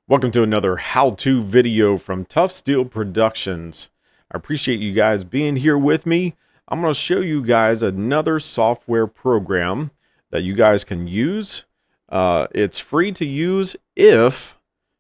Welcome to another how-to video from Tough Steel Productions. I appreciate you guys being here with me. I'm going to show you guys another software program that you guys can use. It's free to use if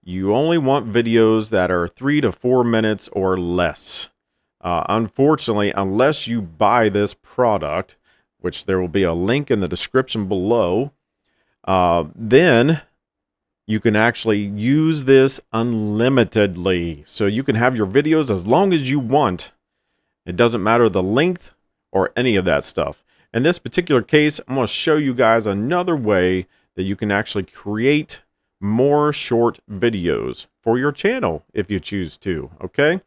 you only want videos that are 3 to 4 minutes or less. Unfortunately, unless you buy this product, which there will be a link in the description below, then you can actually use this unlimitedly. So you can have your videos as long as you want. It doesn't matter the length or any of that stuff. In this particular case, I'm going to show you guys another way that you can actually create more short videos for your channel if you choose to. Okay.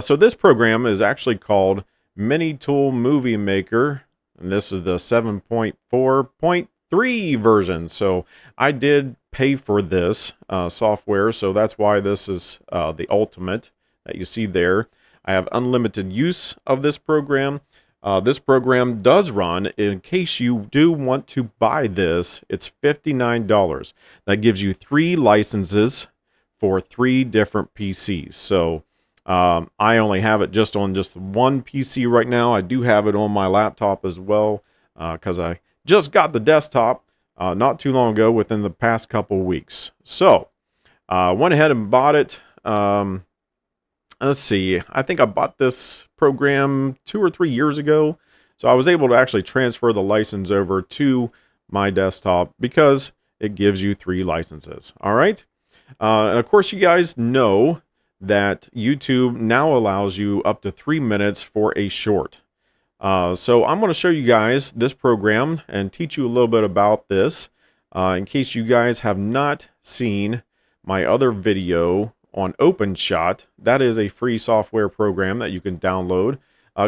So this program is actually called MiniTool Movie Maker. And this is the 7.4.3 version. So I did pay for this software, so that's why this is the ultimate that you see there. I have unlimited use of this program. This program does run, in case you do want to buy this, it's $59. That gives you 3 licenses for 3 different PCs. So I only have it just on one PC right now. I do have it on my laptop as well because I just got the desktop not too long ago, within the past couple weeks. So went ahead and bought it. Let's see, I think I bought this program 2 or 3 years ago. So I was able to actually transfer the license over to my desktop because it gives you 3 licenses. All right. And of course, you guys know that YouTube now allows you up to 3 minutes for a short. So I'm going to show you guys this program and teach you a little bit about this in case you guys have not seen my other video on OpenShot. That is a free software program that you can download.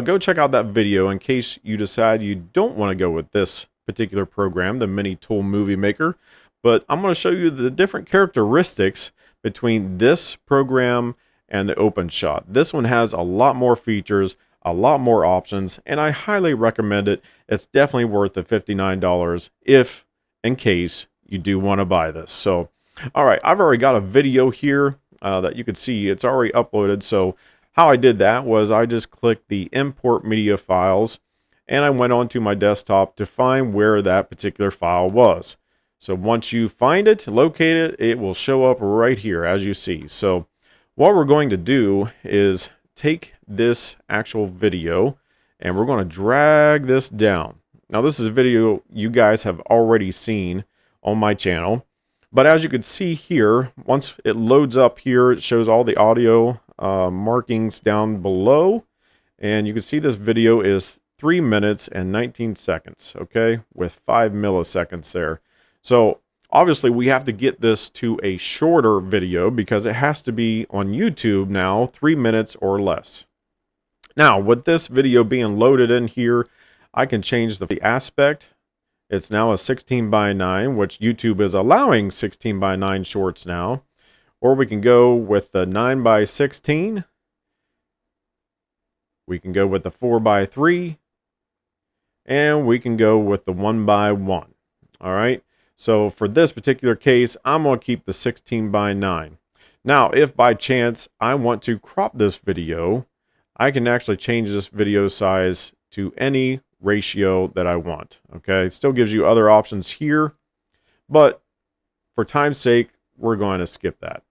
Go check out that video in case you decide you don't want to go with this particular program, the MiniTool Movie Maker. But I'm going to show you the different characteristics between this program and the OpenShot. This one has a lot more features, a lot more options, and I highly recommend it. It's definitely worth the $59 if, in case, you do want to buy this. So, all right, I've already got a video here that you can see. It's already uploaded. So how I did that was I just clicked the import media files, and I went onto my desktop to find where that particular file was. So once you find it, locate it, it will show up right here, as you see. So what we're going to do is take this actual video and we're going to drag this down. Now this is a video you guys have already seen on my channel, but as you can see here, once it loads up here, it shows all the audio markings down below, and you can see this video is 3 minutes and 19 seconds, okay, with 5 milliseconds there. So obviously we have to get this to a shorter video because it has to be on YouTube now 3 minutes or less. Now with this video being loaded in here, I can change the aspect. It's now a 16:9, which YouTube is allowing 16:9 shorts now. Or we can go with the 9:16. We can go with the 4:3. And we can go with the 1:1. All right. So for this particular case, I'm going to keep the 16:9. Now, if by chance I want to crop this video, I can actually change this video size to any ratio that I want. Okay, it still gives you other options here, but for time's sake, we're going to skip that.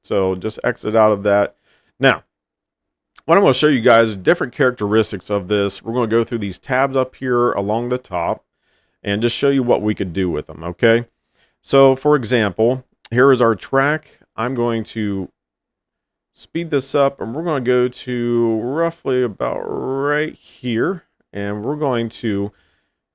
So just exit out of that. Now, what I'm going to show you guys different characteristics of this. We're going to go through these tabs up here along the top and just show you what we could do with them. Okay, so for example, here is our track. I'm going to speed this up and we're going to go to roughly about right here. And we're going to,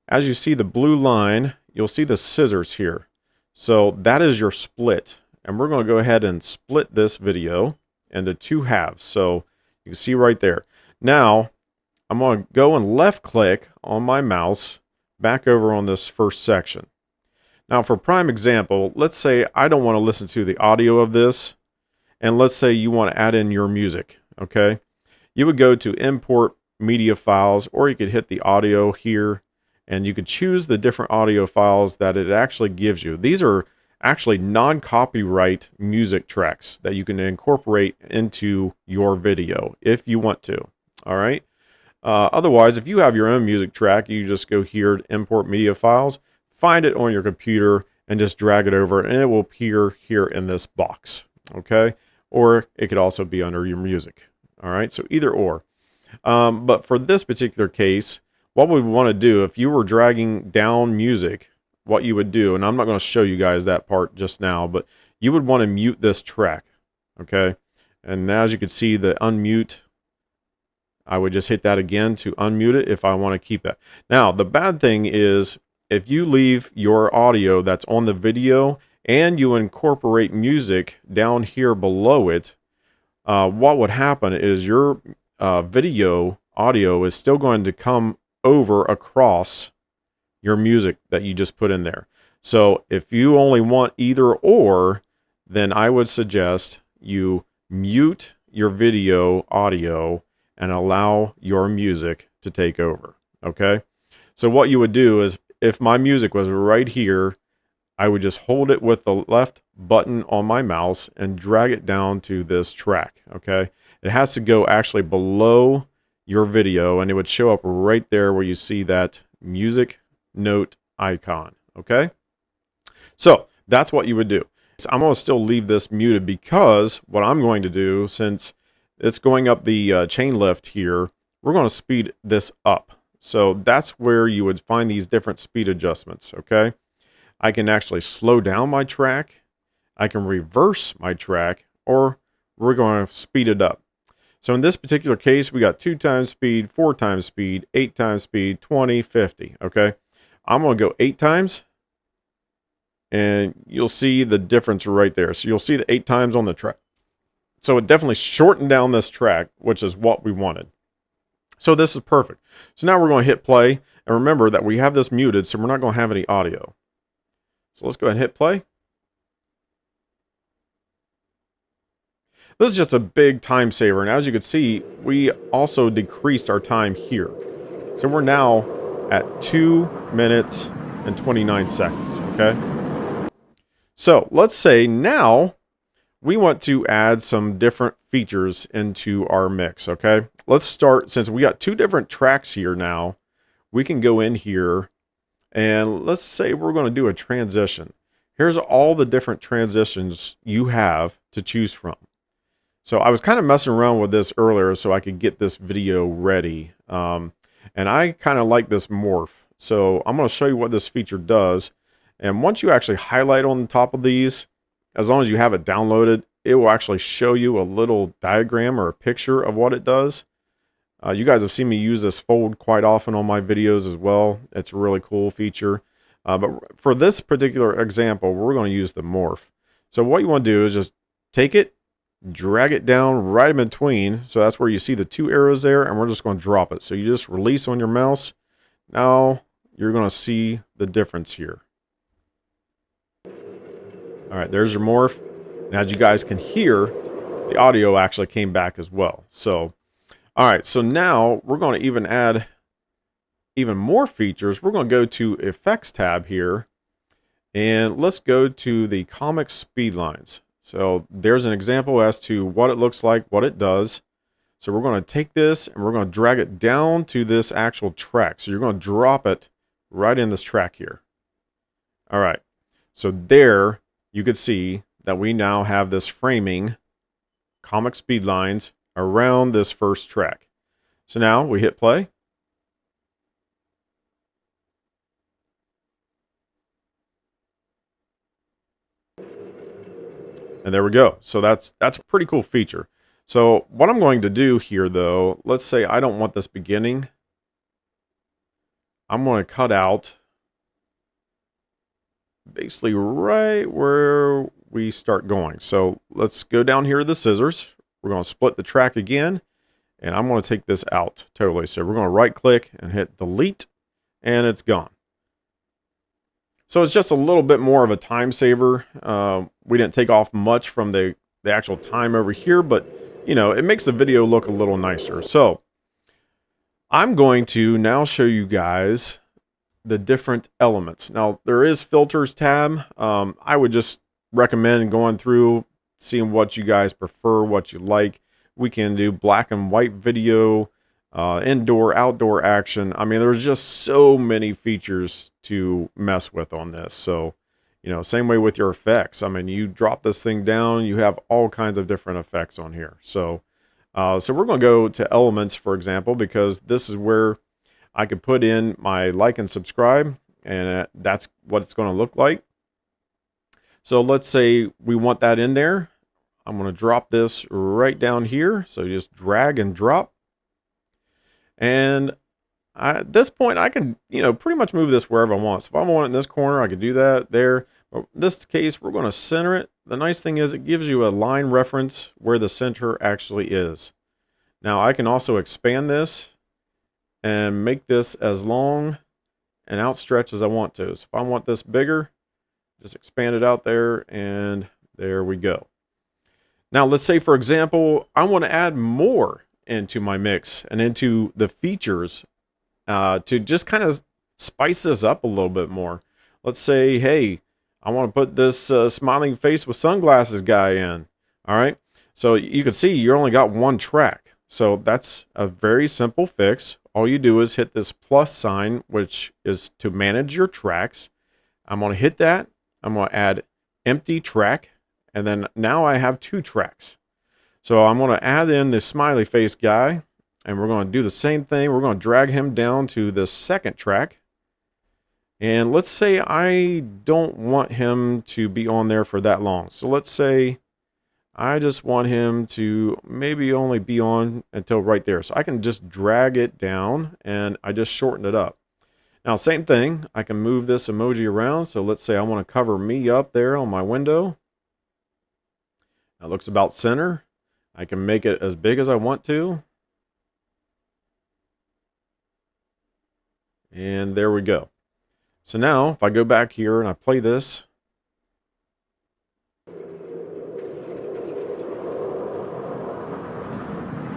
as you see the blue line, you'll see the scissors here. So that is your split. And we're going to go ahead and split this video into 2 halves. So you can see right there. Now, I'm going to go and left click on my mouse back over on this first section. Now for prime example, let's say I don't want to listen to the audio of this. And let's say you want to add in your music. Okay. You would go to import media files, or you could hit the audio here and you could choose the different audio files that it actually gives you. These are actually non-copyright music tracks that you can incorporate into your video if you want to. All right. Otherwise, if you have your own music track, you just go here to import media files, find it on your computer, and just drag it over, and it will appear here in this box. Okay. Or it could also be under your music. All right. So either or. But for this particular case, what we want to do, if you were dragging down music, what you would do, and I'm not going to show you guys that part just now, but you would want to mute this track, okay? And now as you can see, the unmute, I would just hit that again to unmute it if I want to keep it. Now, the bad thing is if you leave your audio that's on the video and you incorporate music down here below it, what would happen is your video audio is still going to come over across your music that you just put in there. So if you only want either or, then I would suggest you mute your video audio and allow your music to take over. Okay. So what you would do is if my music was right here, I would just hold it with the left button on my mouse and drag it down to this track. Okay. It has to go actually below your video, and it would show up right there where you see that music note icon. Okay, so that's what you would do. So I'm going to still leave this muted because what I'm going to do, since it's going up the chain lift here, we're going to speed this up. So that's where you would find these different speed adjustments. Okay, I can actually slow down my track, I can reverse my track, or we're going to speed it up. So in this particular case, we got 2 times speed, 4 times speed, 8 times speed, 20, 50. Okay. I'm going to go 8 times, and you'll see the difference right there. So you'll see the 8 times on the track. So it definitely shortened down this track, which is what we wanted. So this is perfect. So now we're going to hit play, and remember that we have this muted, so we're not going to have any audio. So let's go ahead and hit play. This is just a big time saver, and as you can see, we also decreased our time here. So we're now at 2 minutes and 29 seconds, okay? So let's say now we want to add some different features into our mix, okay? Let's start, since we got 2 different tracks here now, we can go in here and let's say we're going to do a transition. Here's all the different transitions you have to choose from. So I was kind of messing around with this earlier so I could get this video ready. And I kind of like this morph. So I'm going to show you what this feature does. And once you actually highlight on the top of these, as long as you have it downloaded, it will actually show you a little diagram or a picture of what it does. You guys have seen me use this fold quite often on my videos as well. It's a really cool feature. But for this particular example, we're going to use the morph. So what you want to do is just take it, drag it down right in between. So that's where you see the 2 arrows there, and we're just going to drop it. So you just release on your mouse. Now you're going to see the difference here. All right, there's your morph. And as you guys can hear, the audio actually came back as well. So, all right, so now we're going to even add even more features. We're going to go to Effects tab here, and let's go to the comic speed lines. So there's an example as to what it looks like, what it does. So we're going to take this and we're going to drag it down to this actual track. So you're going to drop it right in this track here. All right. So there you could see that we now have this framing comic speed lines around this first track. So now we hit play. And there we go. So that's a pretty cool feature. So what I'm going to do here, though, let's say I don't want this beginning. I'm going to cut out basically right where we start going. So let's go down here to the scissors. We're going to split the track again, and I'm going to take this out totally. So we're going to right click and hit delete, and it's gone. So it's just a little bit more of a time saver. We didn't take off much from the actual time over here, but you know, it makes the video look a little nicer. So I'm going to now show you guys the different elements. Now there is filters tab. I would just recommend going through, seeing what you guys prefer, what you like. We can do black and white video, indoor, outdoor action. I mean, there's just so many features to mess with on this. So, same way with your effects. I mean, you drop this thing down, you have all kinds of different effects on here. So we're going to go to elements, for example, because this is where I could put in my like and subscribe, and that's what it's going to look like. So let's say we want that in there. I'm going to drop this right down here. So just drag and drop. And at this point, I can, pretty much move this wherever I want. So if I want it in this corner, I could do that there. But in this case, we're going to center it. The nice thing is it gives you a line reference where the center actually is. Now I can also expand this and make this as long and outstretched as I want to. So if I want this bigger, just expand it out there, and there we go. Now let's say, for example, I want to add more into my mix and into the features to just kind of spice this up a little bit more. Let's say, hey, I want to put this smiling face with sunglasses guy in. All right. So you can see you only got one track. So that's a very simple fix. All you do is hit this plus sign, which is to manage your tracks. I'm going to hit that. I'm going to add empty track. And then now I have 2 tracks. So I'm going to add in this smiley face guy, and we're going to do the same thing. We're going to drag him down to the second track. And let's say I don't want him to be on there for that long. So let's say I just want him to maybe only be on until right there. So I can just drag it down, and I just shorten it up. Now, same thing. I can move this emoji around. So let's say I want to cover me up there on my window. That looks about center. I can make it as big as I want to. And there we go. So now if I go back here and I play this,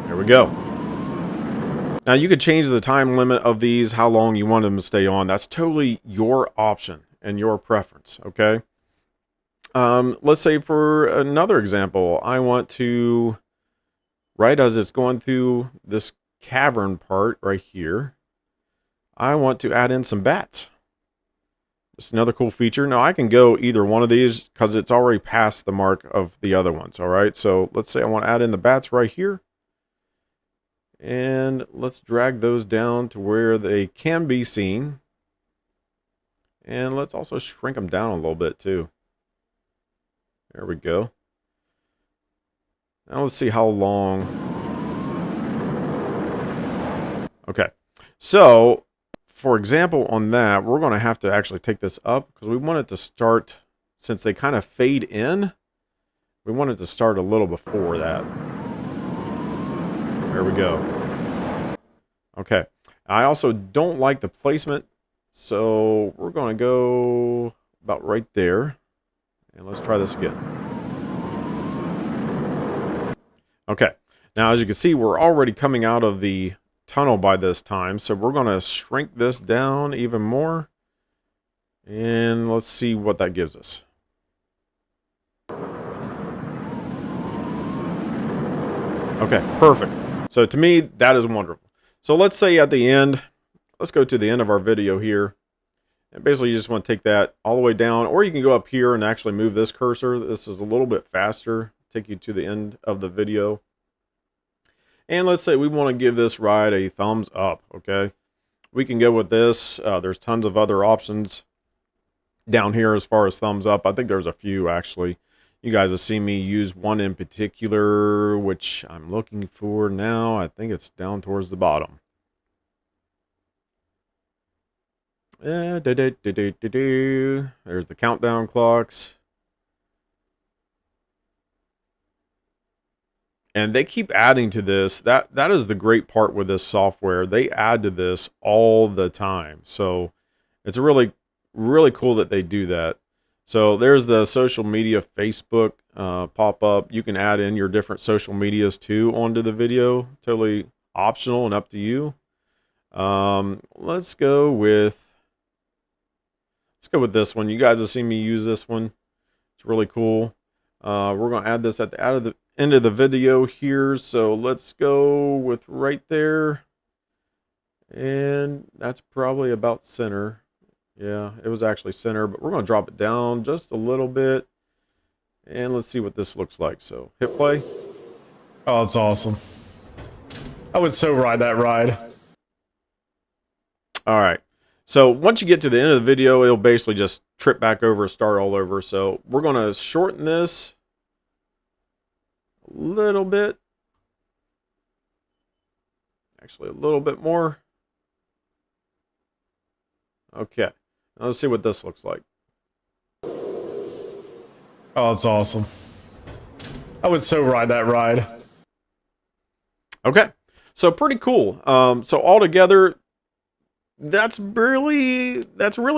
there we go. Now you could change the time limit of these, how long you want them to stay on. That's totally your option and your preference, okay? Let's say for another example, I want to, right as it's going through this cavern part right here, I want to add in some bats. Just another cool feature. Now I can go either one of these because it's already past the mark of the other ones. All right. So let's say I want to add in the bats right here. And let's drag those down to where they can be seen. And let's also shrink them down a little bit too. There we go. Now let's see how long. Okay. So, for example, on that, we're going to have to actually take this up because we want it to start, since they kind of fade in, we want it to start a little before that. There we go. Okay. I also don't like the placement, so we're going to go about right there. And let's try this again. Okay. Now, as you can see, we're already coming out of the tunnel by this time, so we're going to shrink this down even more. And let's see what that gives us. Okay, perfect. So to me, that is wonderful. So let's say at the end, let's go to the end of our video here. And basically you just want to take that all the way down, or you can go up here and actually move this cursor. This is a little bit faster, take you to the end of the video. And let's say we want to give this ride a thumbs up, okay? We can go with this. There's tons of other options down here as far as thumbs up. I think there's a few actually. You guys have seen me use one in particular, which I'm looking for now. I think it's down towards the bottom. There's the countdown clocks. And they keep adding to this. That is the great part with this software. They add to this all the time. So it's really, really cool that they do that. So there's the social media Facebook pop-up. You can add in your different social medias too onto the video. Totally optional and up to you. Let's go with go with this one. You guys have seen me use this one. It's really cool. We're going to add this at the end of the video here. So let's go with right there. And that's probably about center. Yeah, it was actually center, but we're going to drop it down just a little bit. And let's see what this looks like. So hit play. Oh, it's awesome. I would so ride that ride. All right. So once you get to the end of the video, it'll basically just trip back over, start all over. So we're going to shorten this a little bit. Actually, a little bit more. Okay. Now let's see what this looks like. Oh, it's awesome. I would so ride that ride. Okay. So pretty cool. So altogether, that's really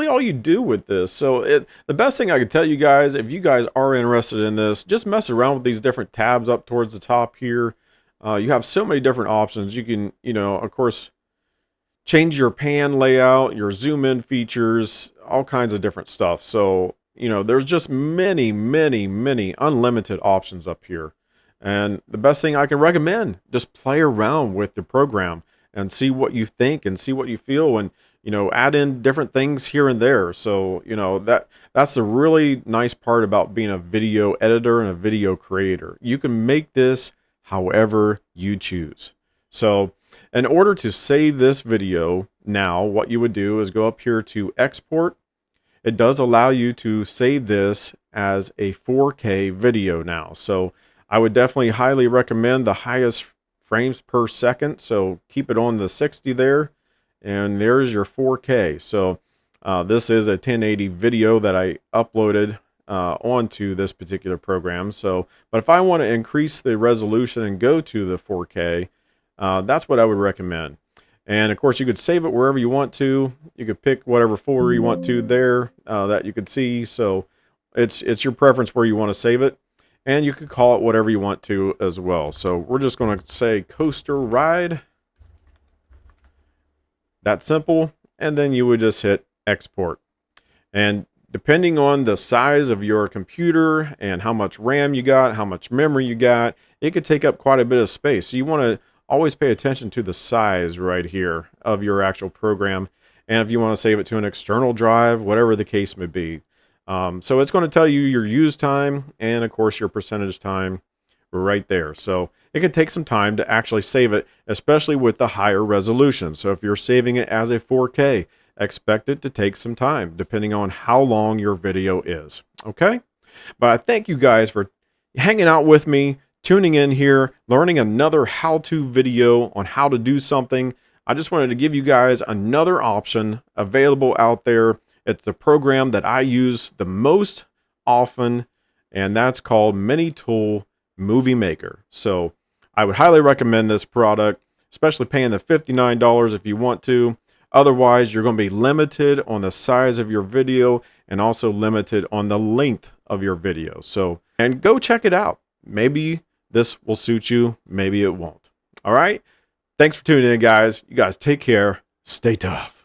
all you do with this. So the best thing I could tell you guys, if you guys are interested in this, just mess around with these different tabs up towards the top here. You have so many different options. You can, of course, change your pan layout, your zoom in features, all kinds of different stuff. So, there's just many unlimited options up here. And the best thing I can recommend, just play around with the program and see what you think and see what you feel, and add in different things here and there. So that's the really nice part about being a video editor and a video creator. You can make this however you choose. So in order to save this video now, what you would do is go up here to export. It does allow you to save this as a 4K video now. So I would definitely highly recommend the highest frames per second. So keep it on the 60 there, and there's your 4K. So this is a 1080 video that I uploaded onto this particular program. So, but if I want to increase the resolution and go to the 4K, that's what I would recommend. And of course, you could save it wherever you want to. You could pick whatever folder you want to there that you could see. So it's your preference where you want to save it. And you could call it whatever you want to as well. So we're just going to say coaster ride. That simple. And then you would just hit export. And depending on the size of your computer and how much RAM you got, how much memory you got, it could take up quite a bit of space. So you want to always pay attention to the size right here of your actual program. And if you want to save it to an external drive, whatever the case may be. So it's going to tell you your use time and of course your percentage time right there. So it can take some time to actually save it, especially with the higher resolution. So if you're saving it as a 4K, expect it to take some time depending on how long your video is. Okay. But I thank you guys for hanging out with me, tuning in here, learning another how-to video on how to do something. I just wanted to give you guys another option available out there. It's the program that I use the most often, and that's called MiniTool Movie Maker. So I would highly recommend this product, especially paying the $59 if you want to. Otherwise, you're going to be limited on the size of your video and also limited on the length of your video. So, and go check it out. Maybe this will suit you. Maybe it won't. All right. Thanks for tuning in, guys. You guys take care. Stay tough.